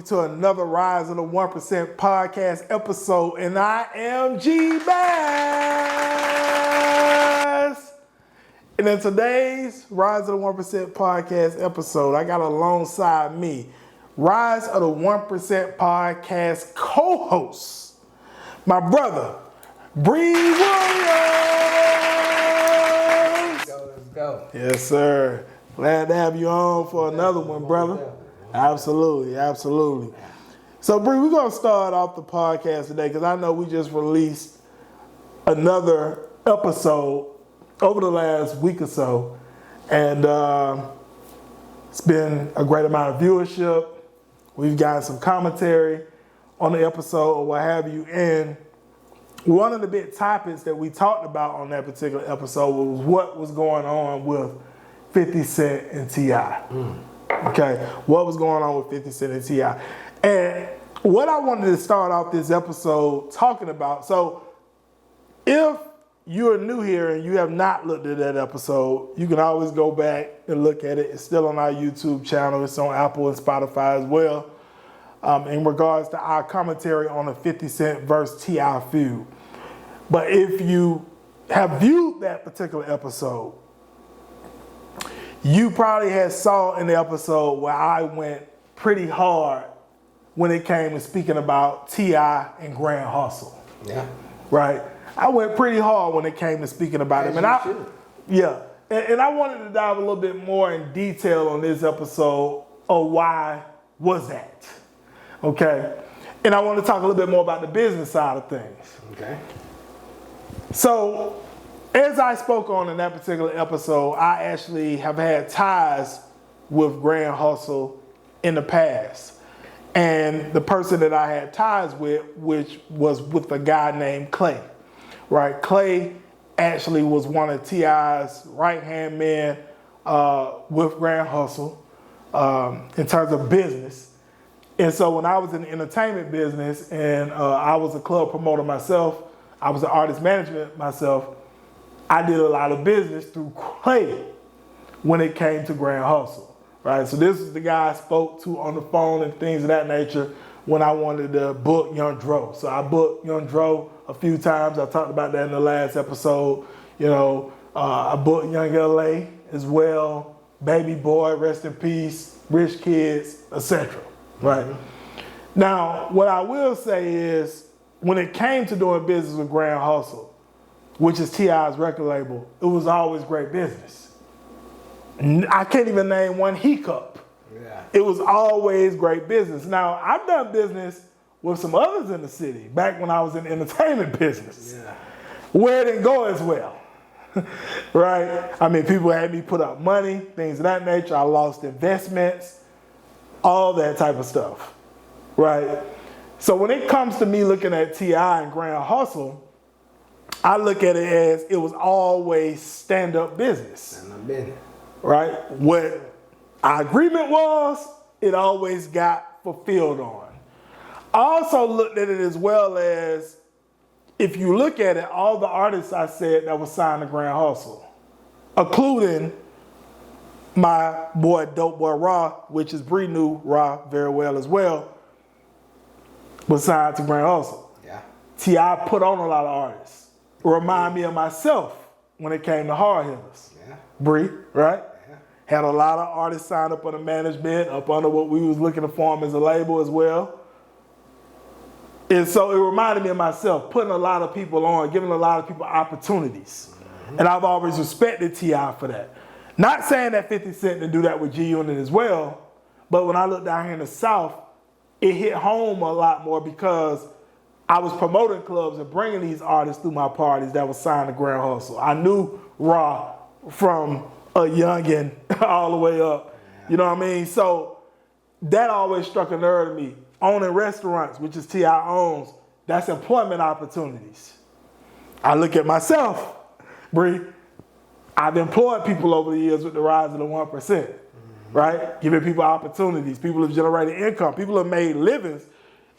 to another Rise of the 1% podcast episode, and I am G Bass. And in today's Rise of the 1% podcast episode, I got alongside me Rise of the 1% podcast co-host, my brother, Bri Williams. Let's go. Yes, sir. Glad to have you on for another one, brother. Absolutely. So, Bri, we're going to start off the podcast today because I know we just released another episode over the last week or so, and it's been a great amount of viewership. We've gotten some commentary on the episode or what have you, and one of the big topics that we talked about on that particular episode was what was going on with 50 Cent and T.I. Okay, what was going on with 50 Cent and T.I. And what I wanted to start off this episode talking about, so if you're new here and you have not looked at that episode, you can always go back and look at it. It's still on our YouTube channel. It's on Apple and Spotify as well. In regards to our commentary on the 50 Cent versus T.I. feud. But if you have viewed that particular episode, you probably had saw in the episode where I went pretty hard when it came to speaking about T.I. and Grand Hustle. Yeah. Right? I went pretty hard when it came to speaking about him. And I wanted to dive a little bit more in detail on this episode of why was that. Okay? And I want to talk a little bit more about the business side of things. Okay. So, as I spoke on in that particular episode, I actually have had ties with Grand Hustle in the past. And the person that I had ties with, which was with a guy named Clay. Right? Clay actually was one of T.I.'s right-hand men with Grand Hustle in terms of business. And so when I was in the entertainment business and I was a club promoter myself, I was an artist management myself, I did a lot of business through Clay when it came to Grand Hustle, right? So this is the guy I spoke to on the phone and things of that nature when I wanted to book Young Dro. So I booked Young Dro a few times. I talked about that in the last episode. You know, I booked Young L.A. as well, Baby Boy, rest in peace, Rich Kids, etc. Right? Mm-hmm. Now, what I will say is, when it came to doing business with Grand Hustle, which is T.I.'s record label, it was always great business. I can't even name one hiccup. Yeah. It was always great business. Now, I've done business with some others in the city back when I was in the entertainment business, where it didn't go as well. Right? I mean, people had me put up money, things of that nature. I lost investments, all that type of stuff. Right? So when it comes to me looking at T.I. and Grand Hustle, I look at it as it was always stand-up business. Right? What our agreement was, it always got fulfilled on. I also looked at it as well as, if you look at it, all the artists I said that was signed to Grand Hustle, including my boy, Dope Boy Raw, which is Bri knew Raw very well as well, was signed to Grand Hustle. Yeah. T.I. put on a lot of artists. Remind me of myself when it came to Hard Hitters. Yeah. Bri, right? Yeah. Had a lot of artists signed up under management, up under what we was looking to form as a label as well. And so it reminded me of myself, putting a lot of people on, giving a lot of people opportunities. Mm-hmm. And I've always respected T.I. for that. Not saying that 50 Cent didn't do that with G-Unit as well, but when I look down here in the South, it hit home a lot more because I was promoting clubs and bringing these artists through my parties that was signed to Grand Hustle. I knew Raw from a youngin' all the way up. You know what I mean? So that always struck a nerve to me. Owning restaurants, which is T.I. owns, that's employment opportunities. I look at myself, Bri. I've employed people over the years with the Rise of the 1%. Right? Giving people opportunities. People have generated income. People have made livings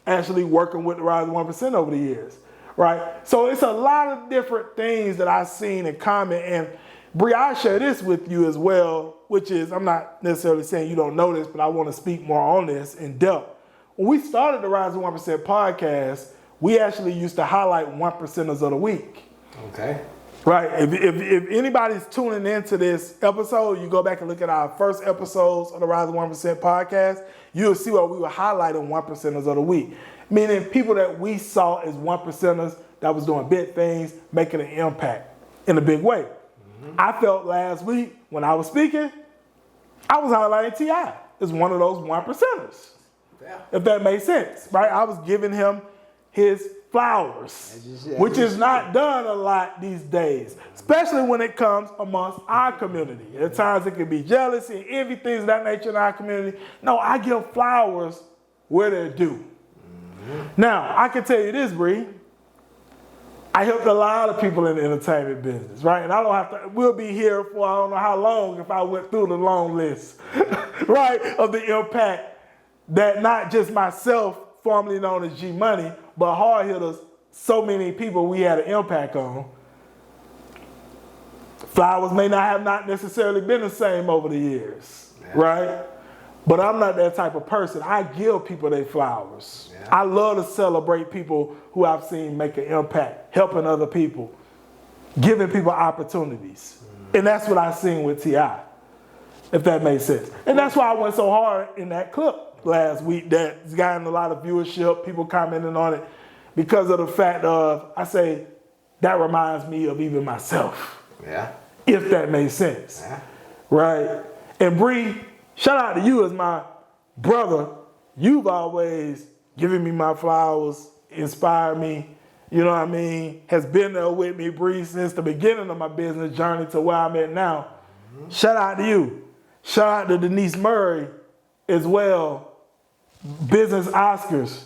actually working with the Rise of 1% over the years. Right? So it's a lot of different things that I've seen and comment. And Bri, I share this with you as well, which is, I'm not necessarily saying you don't know this, but I want to speak more on this in depth. when we started the Rise of 1% podcast, we actually used to highlight 1%ers of the week. Okay. Right. If anybody's tuning into this episode, you go back and look at our first episodes of the Rise of 1% podcast, you'll see what we were highlighting 1%ers of the week. Meaning people that we saw as 1%ers that was doing big things, making an impact in a big way. Mm-hmm. I felt last week when I was speaking, I was highlighting T.I. as one of those 1%ers. Yeah. If that makes sense, right? I was giving him his flowers, which is not done a lot these days, especially when it comes amongst our community. At times it can be jealousy and envy, things of that nature in our community. No, I give flowers where they're due. Mm-hmm. Now, I can tell you this, Bri. I helped a lot of people in the entertainment business, right? And I don't have to, we'll be here for I don't know how long if I went through the long list, right, of the impact that not just myself, formerly known as G Money, but hard hitters, so many people we had an impact on. Flowers may not necessarily been the same over the years, right? But I'm not that type of person. I give people their flowers. Yeah. I love to celebrate people who I've seen make an impact, helping other people, giving people opportunities. And that's what I seen with T.I., if that makes sense. And that's why I went so hard in that clip last week that's gotten a lot of viewership, people commenting on it, because of the fact of, I say, that reminds me of even myself. Yeah. If that makes sense. Yeah. Right? And Bree, shout out to you as my brother. You've always given me my flowers, inspired me, you know what I mean? Has been there with me, Bree, since the beginning of my business journey to where I'm at now. Mm-hmm. Shout out to you. Shout out to Denise Murray as well. Business Oscars.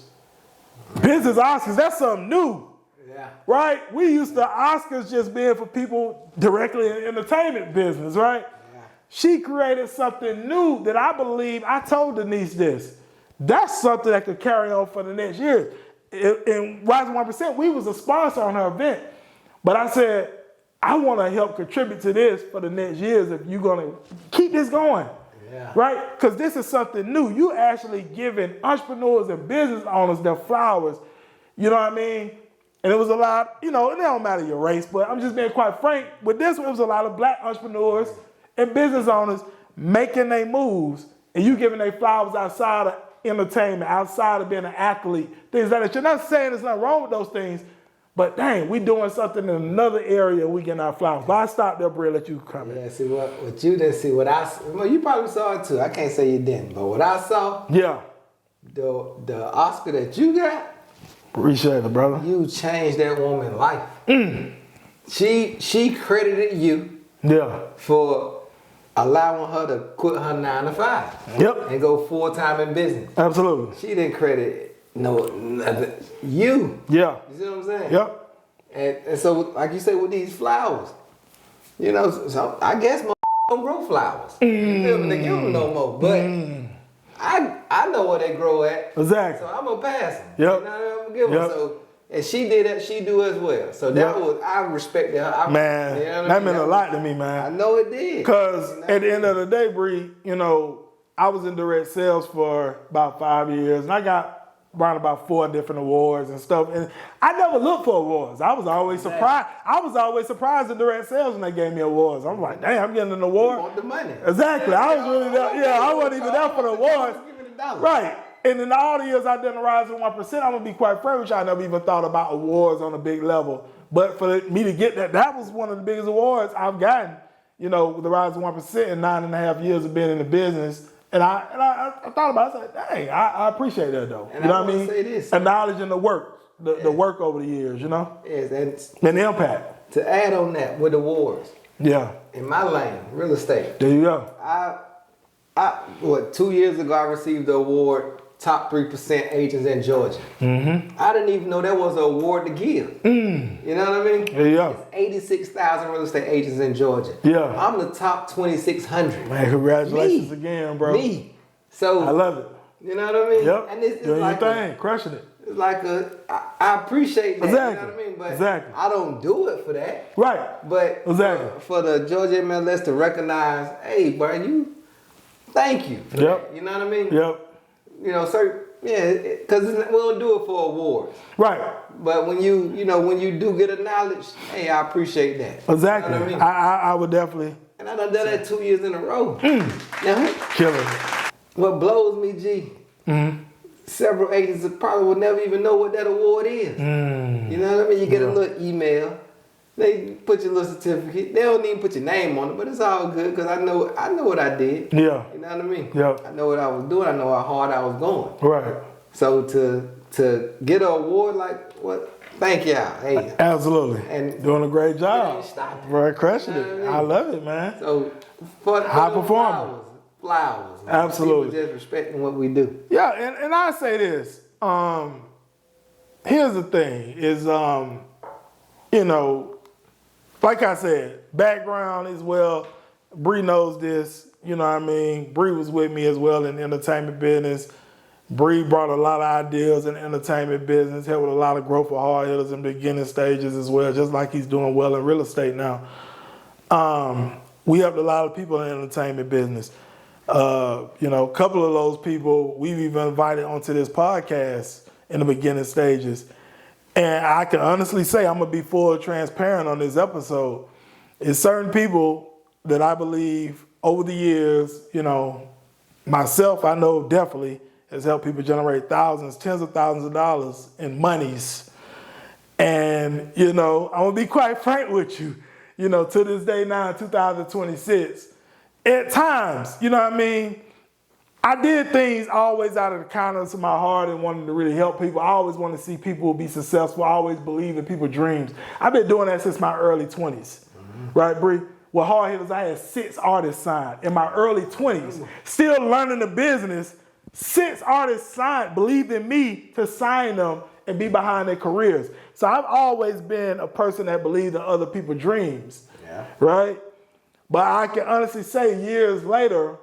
Business Oscars, that's something new. Yeah. Right? We used to Oscars just being for people directly in the entertainment business, right? Yeah. She created something new that I believe, I told Denise this, that's something that could carry on for the next year. In Rising 1%, we was a sponsor on her event. But I said, I want to help contribute to this for the next years if you're going to keep this going. Yeah. Right? Because this is something new. You actually giving entrepreneurs and business owners their flowers. You know what I mean? And it was a lot, you know, it don't matter your race, but I'm just being quite frank. With this one, it was a lot of black entrepreneurs and business owners making their moves, and you giving their flowers outside of entertainment, outside of being an athlete, things like that. You're not saying there's nothing wrong with those things, but dang, we doing something in another area, we getting our flowers. But I stopped there, Bri, let you comment. Yeah, see what you didn't see, well, you probably saw it too. I can't say you didn't, but what I saw, yeah, the Oscar that you got, appreciate it, brother. You changed that woman's life. Mm. She credited you, yeah, for allowing her to quit her 9 to 5, yep, and go full-time in business. Absolutely. She didn't credit nothing. You. Yeah. You see what I'm saying? Yep. And so, like you say, with these flowers, you know, so I guess my don't grow flowers. You feel me? They don't no more. But I know where they grow at. Exactly. So I'm gonna pass them. Yep. You know what I'm gonna give them. So, and she did that. She do as well. So that was, I respected her. Man, you know that meant a lot to me, man. I know it did. Because at the end of the day, Bree, you know, I was in direct sales for about 5 years, and I got around about 4 different awards and stuff. And I never looked for awards. I was always surprised. I was always surprised in direct sales when they gave me awards. I'm like, damn, I'm getting an award. You want the money. Exactly. I was really there. Yeah, I wasn't even there for the awards. Right. And in all the years I've done the Rising 1%, I'm gonna be quite frank with you, I never even thought about awards on a big level. But for me to get that was one of the biggest awards I've gotten, you know, with the Rising 1% in 9.5 years of being in the business. And I thought about it, I was like, dang, I appreciate that though. And you know what I mean? Say this, acknowledging the work, the work over the years, you know? Yes, and the impact. To add on that with awards. Yeah. In my lane, real estate. There you go. 2 years ago I received the award Top 3% Agents in Georgia. Mm-hmm. I didn't even know that was an award to give. Mm. You know what I mean? There you go. It's 86,000 real estate agents in Georgia. Yeah. I'm the top 2,600. Man, congratulations again, bro. Me. So I love it. You know what I mean? Yep. And it's doing like your thing, crushing it. It's like I appreciate that. Exactly. You know what I mean? But exactly. I don't do it for that. Right. But exactly. For the Georgia MLS to recognize, hey, bro, thank you. Yep. You know what I mean? Yep. You know, Yeah, because we don't do it for awards. Right. But when when you do get acknowledged, hey, I appreciate that. Exactly. You know what I mean? I would definitely. And I done that 2 years in a row. Now, killing. What blows me, G, several agents probably will never even know what that award is. You know what I mean? You get a little email. They put your little certificate. They don't even put your name on it, but it's all good because I know what I did. Yeah. You know what I mean? Yeah. I know what I was doing. I know how hard I was going. Right. So to get an award like what? Thank y'all. Hey. Absolutely. And doing a great job. Stop. Right, crushing it. I love it, man. So for high performer. Flowers. Man. Absolutely. People just respecting what we do. Yeah, and I say this. Here's the thing: is like I said, background as well. Bri knows this. You know what I mean? Bri was with me as well in the entertainment business. Bri brought a lot of ideas in the entertainment business, helped with a lot of growth for hard hitters in the beginning stages as well, just like he's doing well in real estate now. We helped a lot of people in the entertainment business. A couple of those people we've even invited onto this podcast in the beginning stages. And I can honestly say, I'm going to be full transparent on this episode. It's certain people that I believe over the years, myself, I know definitely has helped people generate thousands, tens of thousands of dollars in monies. And, I'm going to be quite frank with you, to this day now in 2026, at times, I did things always out of the kindness of my heart and wanted to really help people. I always want to see people be successful. I always believe in people's dreams. I've been doing that since my early 20s. Right, Bri? With Hard Hitters, I had 6 artists signed in my early 20s. Still learning the business, 6 artists signed, believed in me to sign them and be behind their careers. So I've always been a person that believed in other people's dreams. Yeah. Right? But I can honestly say years later,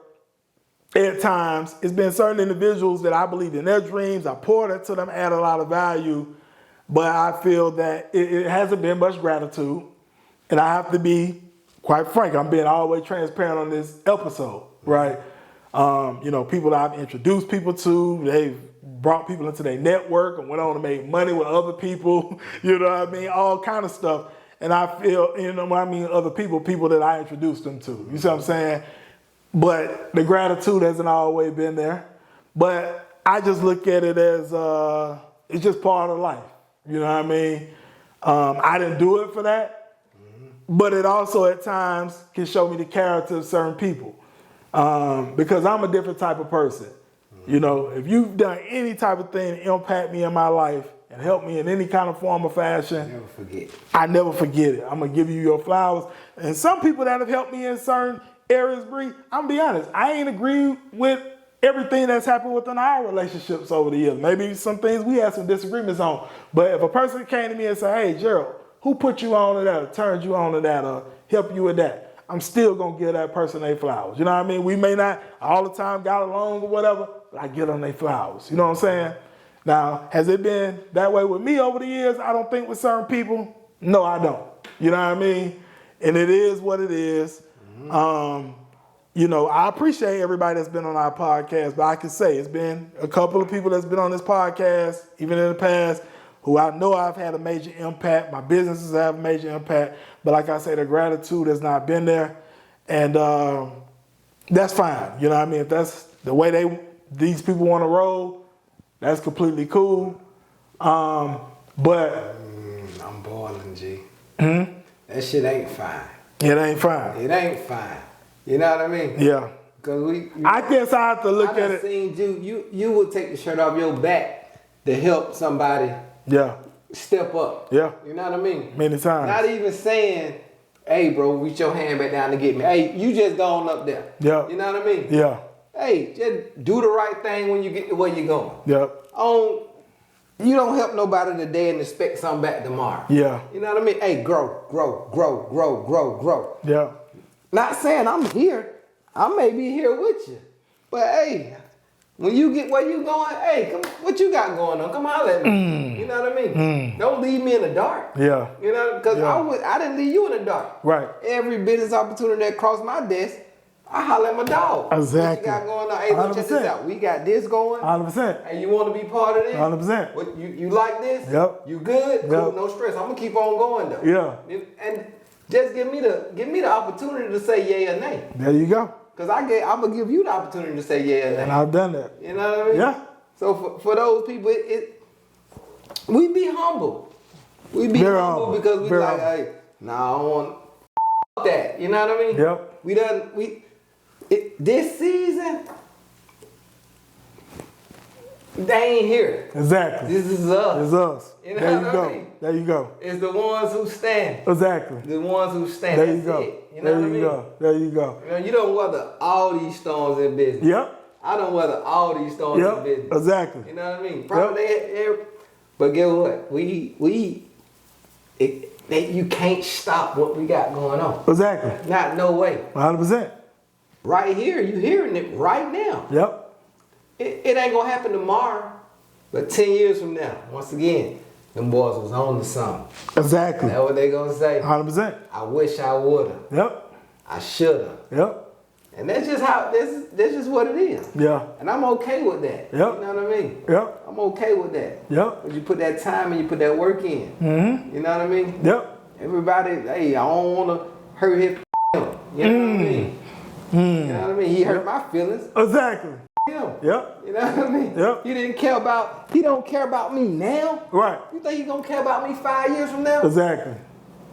at times, it's been certain individuals that I believed in their dreams. I poured into them, added a lot of value, but I feel that it hasn't been much gratitude. And I have to be quite frank. I'm being always transparent on this episode, right? People that I've introduced people to, they've brought people into their network and went on to make money with other people, all kind of stuff. And I feel, other people that I introduced them to. You see what I'm saying? But the gratitude hasn't always been there. But I just look at it as it's just part of life. You know what I mean? I didn't do it for that. But it also at times can show me the character of certain people. Because I'm a different type of person. If you've done any type of thing to impact me in my life and help me in any kind of form or fashion, I never forget it. I'm going to give you your flowers. And some people that have helped me in certain areas, Bri, I'm going to be honest, I ain't agree with everything that's happened within our relationships over the years. Maybe some things we had some disagreements on. But if a person came to me and said, hey, Gerald, who put you on to that or turned you on to that or helped you with that? I'm still going to give that person their flowers. You know what I mean? We may not all the time got along or whatever, but I give them their flowers. You know what I'm saying? Now, has it been that way with me over the years? I don't think with certain people. No, I don't. You know what I mean? And it is what it is. I appreciate everybody that's been on our podcast, but I can say it's been a couple of people that's been on this podcast, even in the past, who I know I've had a major impact. My businesses have a major impact. But like I say, the gratitude has not been there. And that's fine. You know what I mean? If that's the way these people want to roll, that's completely cool. But I'm boiling, G. That shit ain't fine. It ain't fine. It ain't fine. You know what I mean? Yeah. Cause I guess I have to look at it. Seen you would take the shirt off your back to help somebody. Yeah. Step up. Yeah. You know what I mean? Many times. Not even saying, hey, bro, reach your hand back down to get me. Hey, you just going up there. Yeah. You know what I mean? Yeah. Hey, just do the right thing when you get to where you're going. Yep. You don't help nobody today and expect something back tomorrow. Yeah. You know what I mean? Hey, grow. Yeah. Not saying I'm here. I may be here with you. But hey, when you get where you going, hey, come, what you got going on? Come holler at me. You know what I mean? Don't leave me in the dark. Yeah. You know, because I didn't leave you in the dark. Right. Every business opportunity that crossed my desk, I holler at my dog. Exactly. What you got going on? Hey, look, check this out. We got this going. 100%. Hey, you want to be part of this? 100%. What, you like this? Yep. You good? Yep. Cool, no stress. I'm gonna keep on going though. Yeah. And just give me the opportunity to say yay or nay. There you go. Cause I'm gonna give you the opportunity to say yay or nay. And I've done that. You know what I mean? Yeah. So for those people, we be humble. We be humble because we like, hey, nah, I don't want that. You know what I mean? Yep. This season, they ain't here. Exactly. This is us. It's us. You know there you what go. I mean? There you go. It's the ones who stand. Exactly. The ones who stand. There you go. It. You know there what you I mean? go. There you go. You know, you don't weather all these storms in business. Yep. I don't weather all these storms in business. Exactly. You know what I mean? Probably but guess what? You can't stop what we got going on. Exactly. Not no way. 100%. Right here, you hearing it right now. Yep. It ain't gonna happen tomorrow, but 10 years from now, once again, them boys was on to something. Exactly. That's what they gonna say. 100%. I wish I would've. Yep. I should've. Yep. And that's just how that's just what it is. Yeah. And I'm okay with that. Yep. You know what I mean? Yep. I'm okay with that. Yep. But you put that time and you put that work in. Mm-hmm. You know what I mean? Yep. Everybody, hey, I don't wanna hurt his You know what I mean? You know what I mean? He hurt my feelings. Exactly. Him. Yep. You know what I mean? Yep. He don't care about me now. Right. You think he gonna care about me 5 years from now? Exactly.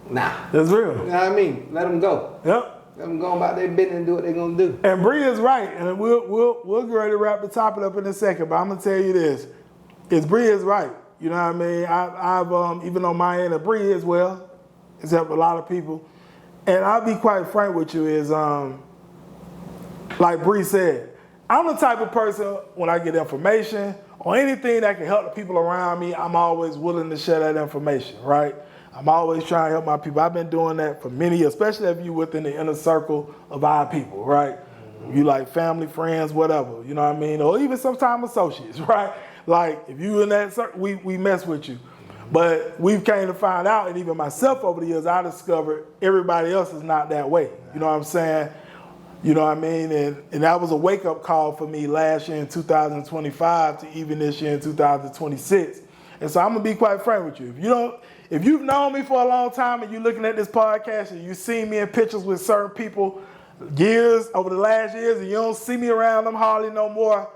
Nah. That's real. You know what I mean? Let them go. Yep. Let them go about their business and do what they're gonna do. And Bri is right, and we'll get ready to wrap the topic up in a second. But I'm gonna tell you this: Bri is right. You know what I mean? I've even on my end, and Bri as well, except a lot of people. And I'll be quite frank with you is like Bri said, I'm the type of person when I get information or anything that can help the people around me, I'm always willing to share that information, right? I'm always trying to help my people. I've been doing that for many years, especially if you're within the inner circle of our people, right? You like family, friends, whatever, you know what I mean? Or even sometimes associates, right? Like if you in that circle, we mess with you. But we've came to find out, and even myself over the years, I discovered everybody else is not that way. You know what I'm saying? You know what I mean? And that was a wake-up call for me last year in 2025 to even this year in 2026. And so I'm gonna be quite frank with you. If you've known me for a long time and you're looking at this podcast and you've seen me in pictures with certain people over the last years and you don't see me around them hardly no more,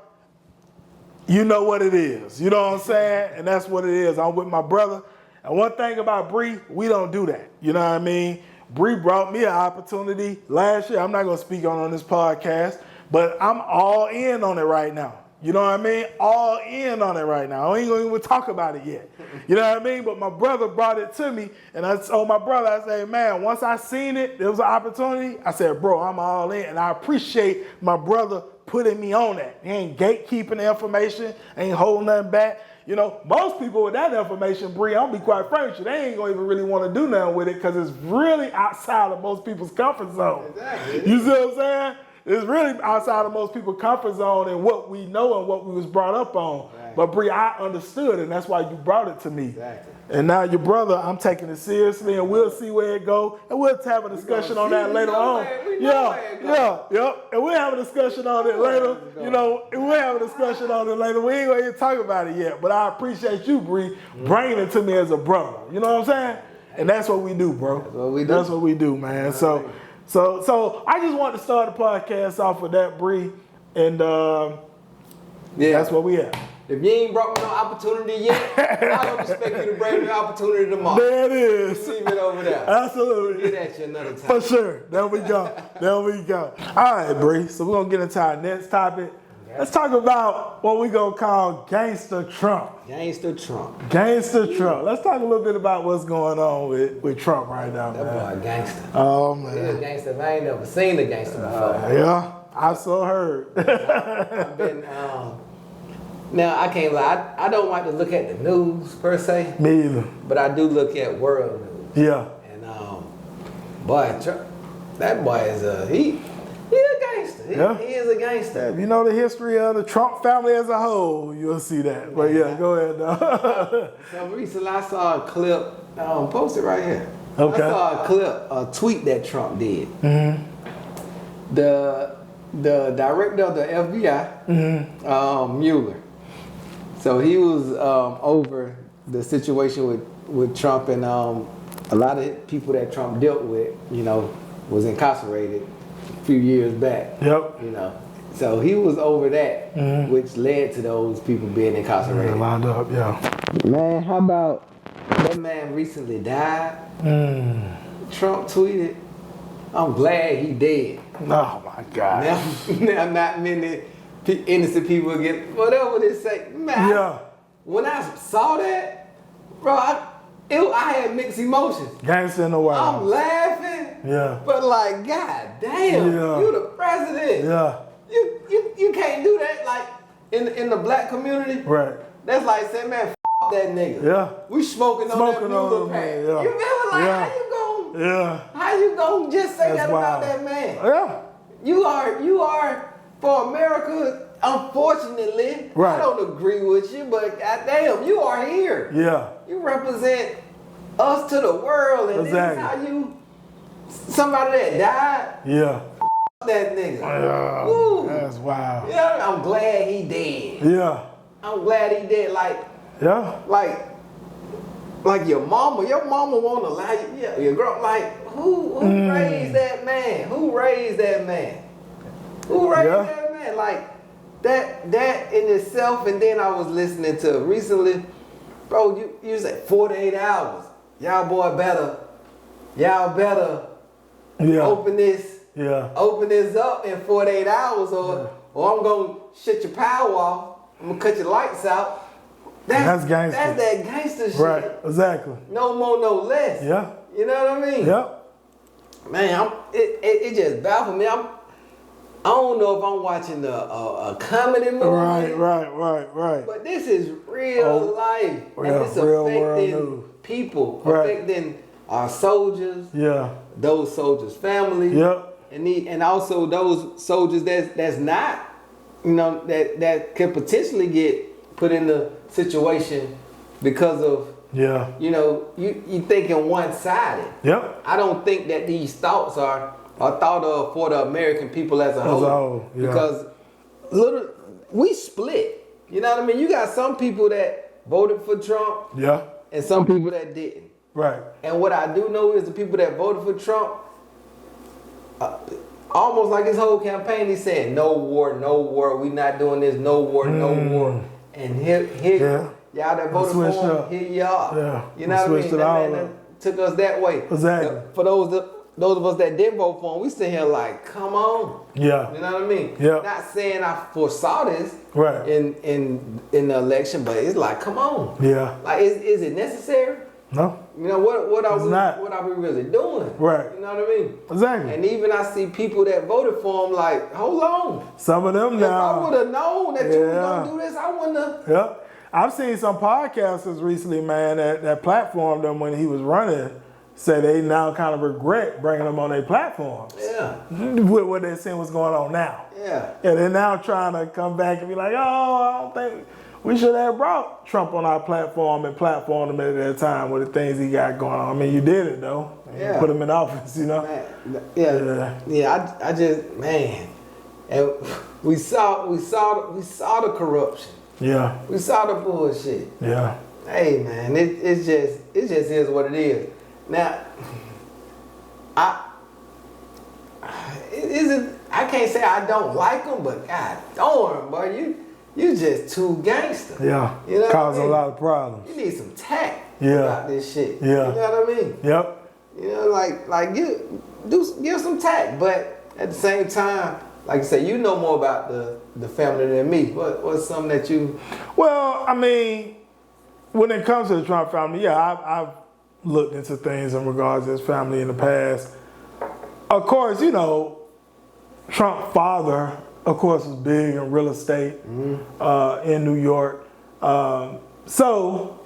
you know what it is. You know what I'm saying? And that's what it is. I'm with my brother. And one thing about Bri, we don't do that. You know what I mean? Bri brought me an opportunity last year. I'm not going to speak on this podcast, but I'm all in on it right now. You know what I mean? All in on it right now. I ain't going to even talk about it yet. You know what I mean? But my brother brought it to me, and I told my brother, I said, man, once I seen it, there was an opportunity. I said, bro, I'm all in, and I appreciate my brother putting me on that. He ain't gatekeeping the information, ain't holding nothing back. You know, most people with that information, Bri, I'll be quite frank with you, they ain't gonna even really want to do nothing with it because it's really outside of most people's comfort zone. Exactly. You see what I'm saying? It's really outside of most people's comfort zone and what we know and what we was brought up on. Right. But Bri, I understood, and that's why you brought it to me. Exactly. And now your brother, I'm taking it seriously, and we'll see where it goes, and we'll have a discussion on that later on. And we'll have a discussion on it later. You know, and we'll have a discussion on it later. We ain't gonna talk about it yet, but I appreciate you, Bri, bringing it to me as a brother. You know what I'm saying? And that's what we do, bro. That's what we do. That's what we do, man. So I just want to start the podcast off with that, Bri, and that's what we have. If you ain't brought me no opportunity yet, I don't expect you to bring me an opportunity tomorrow. There it is. Leave it over there. Absolutely. Get at you another time. For sure. There we go. There we go. All right, Bri. So we're going to get into our next topic. Okay. Let's talk about what we're going to call Gangster Trump. Gangster Trump. Gangster Trump. Let's talk a little bit about what's going on with Trump right now, man. That boy a gangster. Oh, man. He's a gangster. I ain't never seen a gangster before. Yeah, I so heard. I've been... Now, I can't lie, I don't like to look at the news, per se. Me either. But I do look at world news. Yeah. And, boy, that boy is he a gangster. He is a gangster. If you know the history of the Trump family as a whole, you'll see that. But yeah, go ahead. So recently I saw a clip, posted right here. Okay. I saw a tweet that Trump did. Mm-hmm. the director of the FBI, Mueller. So he was over the situation with Trump, and a lot of people that Trump dealt with, was incarcerated a few years back. Yep. So he was over that, which led to those people being incarcerated. Yeah, lined up, yeah. Man, how about that man recently died? Trump tweeted, "I'm glad he dead." Oh my God. Now not many innocent people get whatever they say. Man, when I saw that, bro, I had mixed emotions. Gangsta in the White House. I'm laughing. Yeah. But like, God damn, you the president. Yeah. You can't do that like in the black community. Right. That's like saying, man, that nigga. Yeah. We smoking on that Mueller pack. Yeah. You remember like how you gonna just say that about that man? Yeah. You are for America, unfortunately. Right. I don't agree with you, but goddamn, you are here. Yeah. You represent us to the world, and exactly. this is how somebody that died. Yeah. That nigga. Yeah. Woo. That's wild. Yeah, I'm glad he dead. Yeah. I'm glad he dead. Like your mama won't allow you. Yeah, your girl. Like who raised that man? Who raised that man? Who raised that man? Like that in itself. And then I was listening to recently, bro. You said 48 hours. Y'all better open this. Yeah. Open this up in 48 hours, or I'm gonna shut your power off. I'm gonna cut your lights out. That's gangster. That's that gangster shit. Right. Exactly. No more, no less. Yeah. You know what I mean? Yep. Man, it just baffled me. I don't know if I'm watching a comedy movie. Right. But this is real life, and it's affecting people, affecting our soldiers. Yeah. Those soldiers' families. Yep. And also those soldiers that's not, that could potentially get put in the situation because of, you thinking one-sided. Yep. I don't think that these thoughts are thought of for the American people as a whole. Because we split. You know what I mean? You got some people that voted for Trump. Yeah. And some people that didn't. Right. And what I do know is the people that voted for Trump, almost like his whole campaign, he's saying, no war, we not doing this, no war. And here y'all that voted for him, here y'all. Yeah. You know what I mean? That man took us that way. Exactly. For those of us that didn't vote for him, we sit here like, come on. Yeah. You know what I mean? Yeah. Not saying I foresaw this in the election, but it's like, come on. Yeah. Like, is it necessary? No. What are we really doing? Right. You know what I mean? Exactly. And even I see people that voted for him like, hold on. Some of them now. If I would have known that you were going to do this, I wouldn't have. Yeah. I've seen some podcasters recently, man, that platformed him when he was running, say they now kind of regret bringing him on their platforms. Yeah. With what they're seeing what's going on now. Yeah. And they're now trying to come back and be like, I don't think we should have brought Trump on our platform and platformed him at that time with the things he got going on. I mean, you did it though. Yeah. You put him in office, Man. Yeah. I just, man. And we saw the corruption. Yeah. We saw the bullshit. Yeah. Hey man, it just is what it is. Now, I can't say I don't like them, but God darn, boy, you just too gangster. Yeah. You know causing a lot of problems. You need some tact about this shit. Yeah. You know what I mean? Yep. You know, like give some tact, but at the same time, like you say, you know more about the family than me. What's something that you? Well, I mean, when it comes to the Trump family, I've looked into things in regards to his family in the past. Of course, Trump's father, of course, was big in real estate in New York. So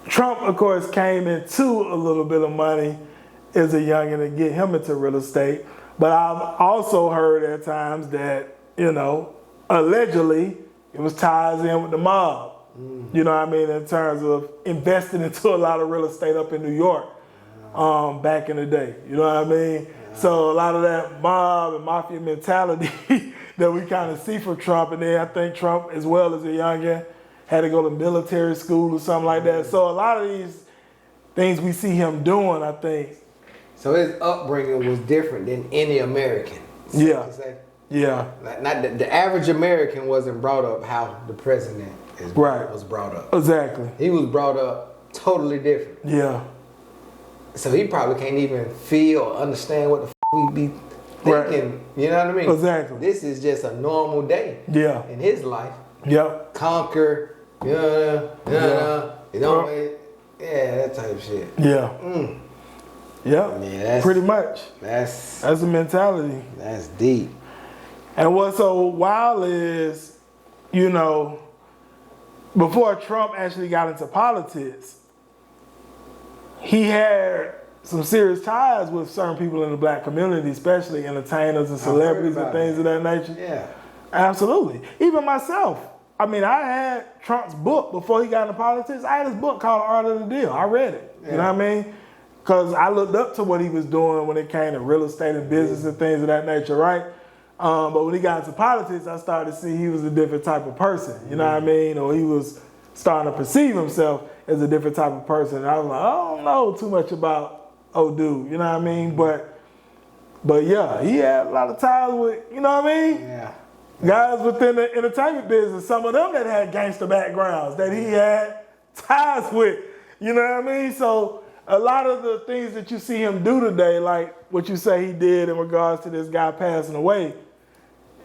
Trump, of course, came into a little bit of money as a youngin' to get him into real estate. But I've also heard at times that, allegedly it was ties in with the mob. You know what I mean? In terms of investing into a lot of real estate up in New York back in the day. You know what I mean? So a lot of that mob and mafia mentality that we kind of see from Trump, and then I think Trump, as well as a youngin, had to go to military school or something like that. So a lot of these things we see him doing, I think. So his upbringing was different than any American. Yeah. Yeah. Not the average American wasn't brought up how the president was brought up. Exactly. He was brought up totally different. Yeah. So he probably can't even feel or understand what the we be thinking. You know what I mean? Exactly. This is just a normal day. Yeah. In his life. Yep. Conquer. You know, that type of shit. Yeah. Yep. Yeah, pretty much. That's a mentality. That's deep. And what's so wild is, you know, before Trump actually got into politics, he had some serious ties with certain people in the black community, especially entertainers and celebrities and things of that nature. Yeah. Absolutely. Even myself. I mean, I had Trump's book before he got into politics. I had his book called Art of the Deal. I read it. Yeah. You know what I mean? Because I looked up to what he was doing when it came to real estate and business and things of that nature, right? But when he got into politics, I started to see he was a different type of person. You know what I mean? Or he was starting to perceive himself as a different type of person. And I was like, I don't know too much about old dude. You know what I mean? But yeah, he had a lot of ties with, you know what I mean? Yeah. Guys within the entertainment business, some of them that had gangster backgrounds that he had ties with. You know what I mean? So a lot of the things that you see him do today, like what you say he did in regards to this guy passing away,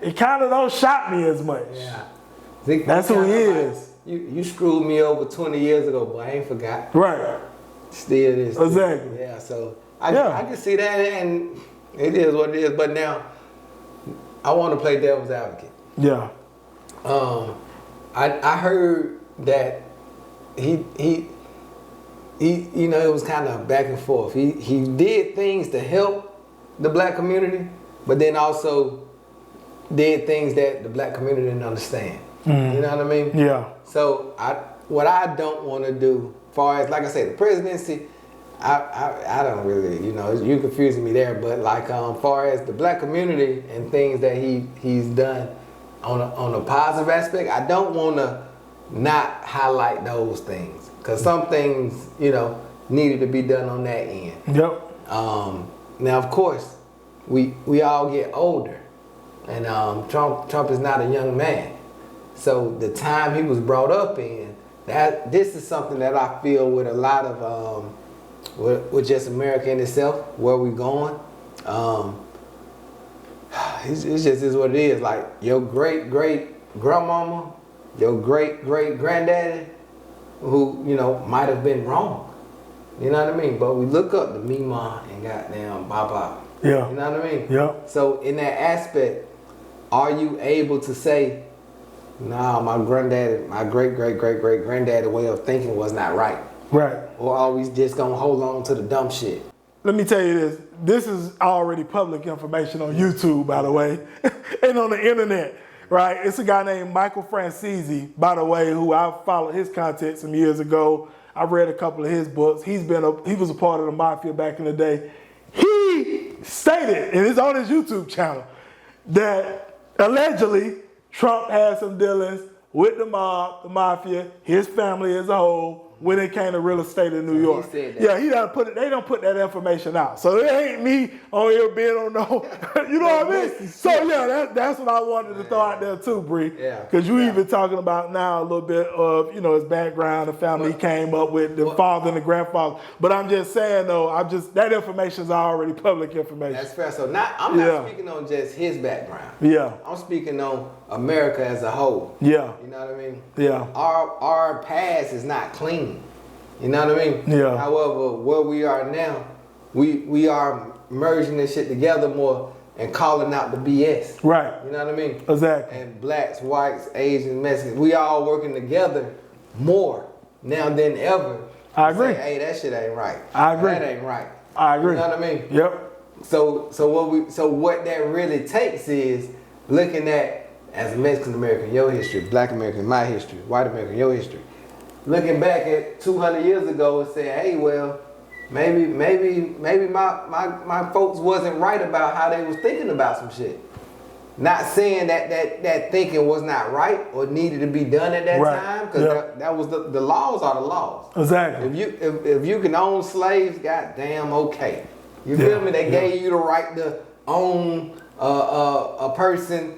it kind of don't shock me as much. Yeah. That's who he is. You screwed me over 20 years ago, but I ain't forgot. Right. Still is. Exactly. Yeah, so I can see that, and it is what it is. But now, I want to play devil's advocate. Yeah. I heard that he you know, it was kind of back and forth. He did things to help the black community, but then also did things that the black community didn't understand. You know what I mean? Yeah. So what I don't want to do, far as like I said, the presidency, I don't really, you know, you confusing me there. But like far as the black community and things that he's done on a positive aspect, I don't want to not highlight those things, because some things, you know, needed to be done on that end. Yep. Now of course we all get older, and Trump is not a young man. So the time he was brought up in, this is something that I feel with a lot of with just America in itself, where we going. It just is what it is. Like your great grandmama, your great granddaddy, who, you know, might have been wrong. You know what I mean? But we look up to Mima and goddamn Baba. Yeah. You know what I mean? Yeah. So in that aspect, are you able to say, nah, my granddaddy, my great granddaddy way of thinking was not right? Right. Or are we just gonna hold on to the dumb shit? Let me tell you this. This is already public information on YouTube, by the way, and on the internet, right? It's a guy named Michael Francesi, by the way, who I followed his content some years ago. I read a couple of his books. He was a part of the mafia back in the day. He stated, and it's on his YouTube channel, that allegedly Trump had some dealings with the mob, the mafia, his family as a whole, when it came to real estate in New York. He said that. Yeah, they don't put that information out. So it ain't me on here being on no, you know what I mean? So yeah, that's what I wanted to throw out there too, Bree. Yeah. Because you even talking about now a little bit of, you know, his background, the family he came up with, the father and the grandfather. But I'm just saying though, that information is already public information. That's fair. So I'm not speaking on just his background. Yeah. I'm speaking on America as a whole. Yeah. You know what I mean? Yeah. Our past is not clean. You know what I mean? Yeah. However, where we are now, we are merging this shit together more and calling out the BS. Right. You know what I mean? Exactly. And blacks, whites, Asians, Mexicans, we all working together more now than ever. I agree. Say, hey, that shit ain't right. I agree. That ain't right. I agree. You know what I mean? Yep. So what that really takes is looking at, as a Mexican American, your history, Black American, my history, white American, your history. Looking back at 200 years ago and saying, hey, well, maybe my folks wasn't right about how they was thinking about some shit. Not saying that thinking was not right or needed to be done at that time, because that was the laws are the laws. Exactly. If you can own slaves, goddamn okay. You feel me? They gave you the right to own a person.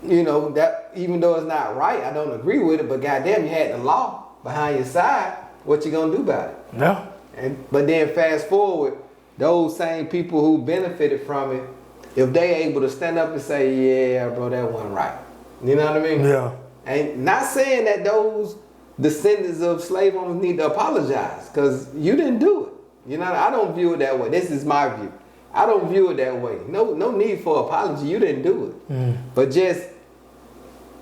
You know, that even though it's not right, I don't agree with it, but goddamn, you had the law behind your side. What you gonna do about it? Yeah. But then fast forward, those same people who benefited from it, if they able to stand up and say, yeah, bro, that wasn't right. You know what I mean? Yeah. And not saying that those descendants of slave owners need to apologize, because you didn't do it. You know, I don't view it that way. This is my view. I don't view it that way. No need for apology. You didn't do it. But just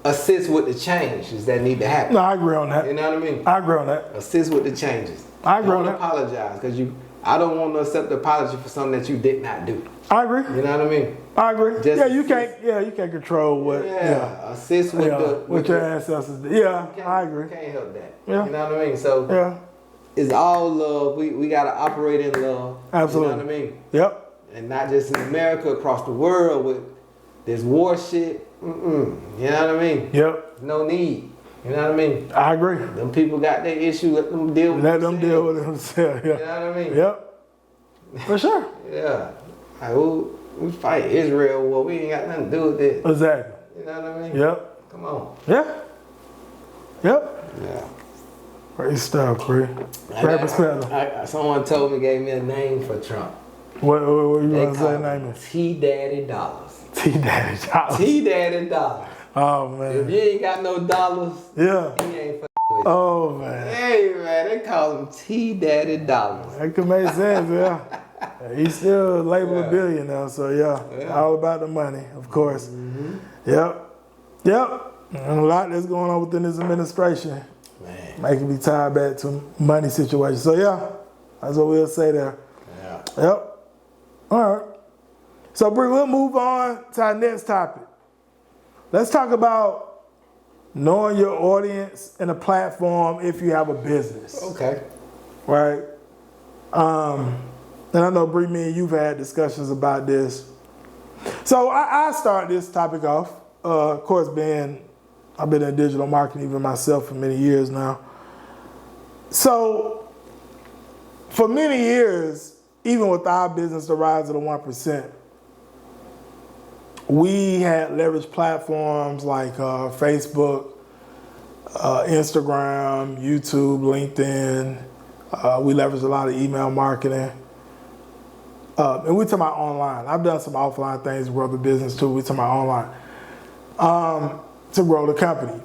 assist with the changes that need to happen. No, I agree on that. You know what I mean? I agree on that. Assist with the changes. I agree on that. Don't apologize, because I don't want to accept the apology for something that you did not do. I agree. You know what I mean? I agree. You can't control what. Assist with what your ancestors did. Yeah, I agree. You can't help that. Yeah. You know what I mean? So it's all love. We gotta operate in love. Absolutely. You know what I mean? Yep. And not just in America, across the world with this war shit. You know what I mean? Yep. No need. You know what I mean? I agree. Them people got their issue. Let them deal with Let them deal with themselves. Yeah. You know what I mean? Yep. For sure. Yeah. Like, we fight Israel war. We ain't got nothing to do with this. Exactly. You know what I mean? Yep. Come on. Yeah. Yep. Yeah. Great stuff, Bri. Someone told me, gave me a name for Trump. What you want to say name is? T Daddy Dollars. T Daddy Dollars. T Daddy Dollars. Oh man. If you ain't got no dollars, he ain't fucking with you. Oh man. Hey man, they call him T Daddy Dollars. That could make sense, yeah. He's still labeled a billionaire, so all about the money, of course. Yep. And a lot that's going on within this administration. Man. Making me tied back to money situations. So that's what we'll say there. Yeah. Yep. All right. So Bri, we'll move on to our next topic. Let's talk about knowing your audience and a platform if you have a business. Okay. Right? And I know, Bri, me and you've had discussions about this. So I start this topic off. Of course, I've been in digital marketing even myself for many years now. So for many years, even with our business, the Rise of the 1%, we had leveraged platforms like Facebook, Instagram, YouTube, LinkedIn. We leveraged a lot of email marketing. And we're talking about online. I've done some offline things to grow the business too. We're talking about online to grow the company.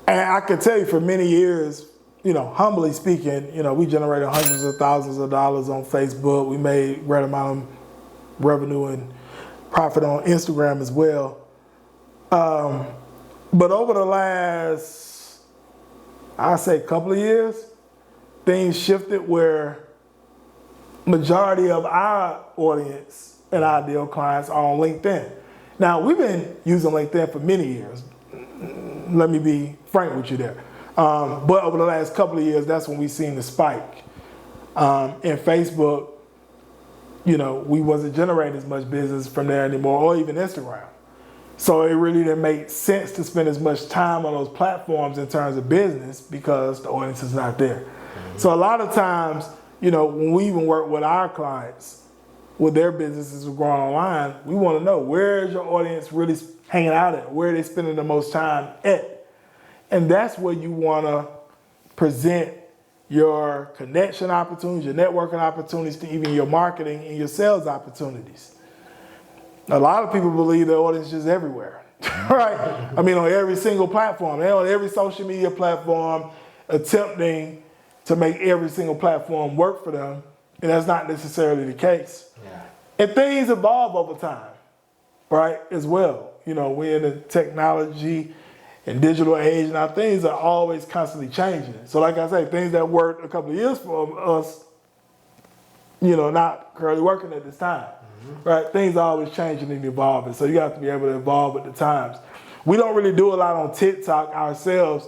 And I can tell you for many years, humbly speaking, we generated hundreds of thousands of dollars on Facebook. We made a great amount of revenue and profit on Instagram as well. But over the last, I'd say couple of years, things shifted where majority of our audience and ideal clients are on LinkedIn. Now, we've been using LinkedIn for many years. Let me be frank with you there. But over the last couple of years, that's when we've seen the spike. In Facebook, we wasn't generating as much business from there anymore, or even Instagram. So it really didn't make sense to spend as much time on those platforms in terms of business because the audience is not there. So a lot of times, when we even work with our clients, with their businesses growing online, we want to know, where is your audience really hanging out at? Where are they spending the most time at? And that's where you want to present your connection opportunities, your networking opportunities, to even your marketing and your sales opportunities. A lot of people believe their audience is everywhere, right? I mean, on every single platform. They're on every social media platform, attempting to make every single platform work for them. And that's not necessarily the case. Yeah. And things evolve over time, right, as well. We're in the technology and digital age, and our things are always constantly changing. So like I say, things that worked a couple of years for us, not currently working at this time, right? Things are always changing and evolving. So you have to be able to evolve with the times. We don't really do a lot on TikTok ourselves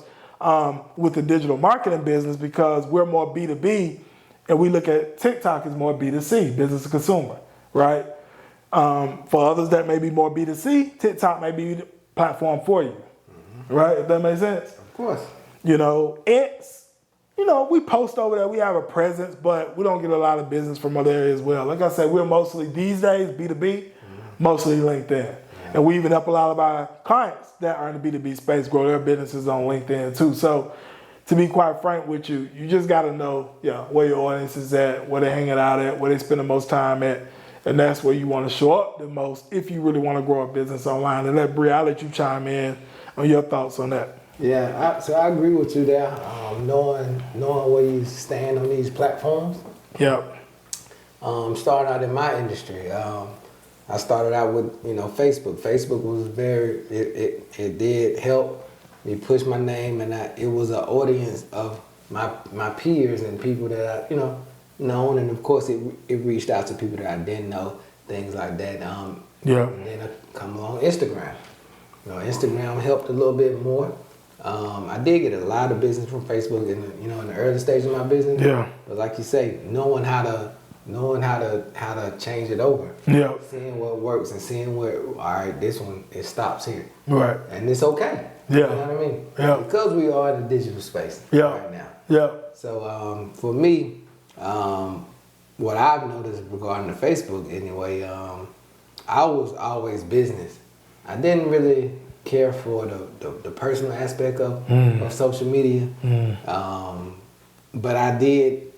with the digital marketing business because we're more B2B. And we look at TikTok as more B2C, business to consumer, right? For others that may be more B2C, TikTok may be the platform for you, right? If that makes sense. Of course. You know, we post over there, we have a presence, but we don't get a lot of business from other areas as well. Like I said, we're mostly, these days, B2B, mostly LinkedIn. And we even help a lot of our clients that are in the B2B space grow their businesses on LinkedIn too. So to be quite frank with you, you just got to know where your audience is at, where they're hanging out at, where they spend the most time at. And that's where you want to show up the most if you really want to grow a business online. And Bri, I'll let you chime in on your thoughts on that. Yeah, so I agree with you there. Knowing where you stand on these platforms. Yep. Starting out in my industry, I started out with Facebook. Facebook was it did help me push my name, and it was an audience of my peers and people that I known, and of course it reached out to people that I didn't know, things like that. And then I come along Instagram. Instagram helped a little bit more. I did get a lot of business from Facebook in the early stage of my business. Yeah. But like you say, knowing how to change it over. Yeah. Seeing what works and seeing where, all right, this one, it stops here. Right. And it's okay. Yeah. You know what I mean? Yeah. Because we are in the digital space right now. Yeah. So for me, what I've noticed regarding the Facebook anyway, I was always business. I didn't really care for the personal aspect of social media, but I did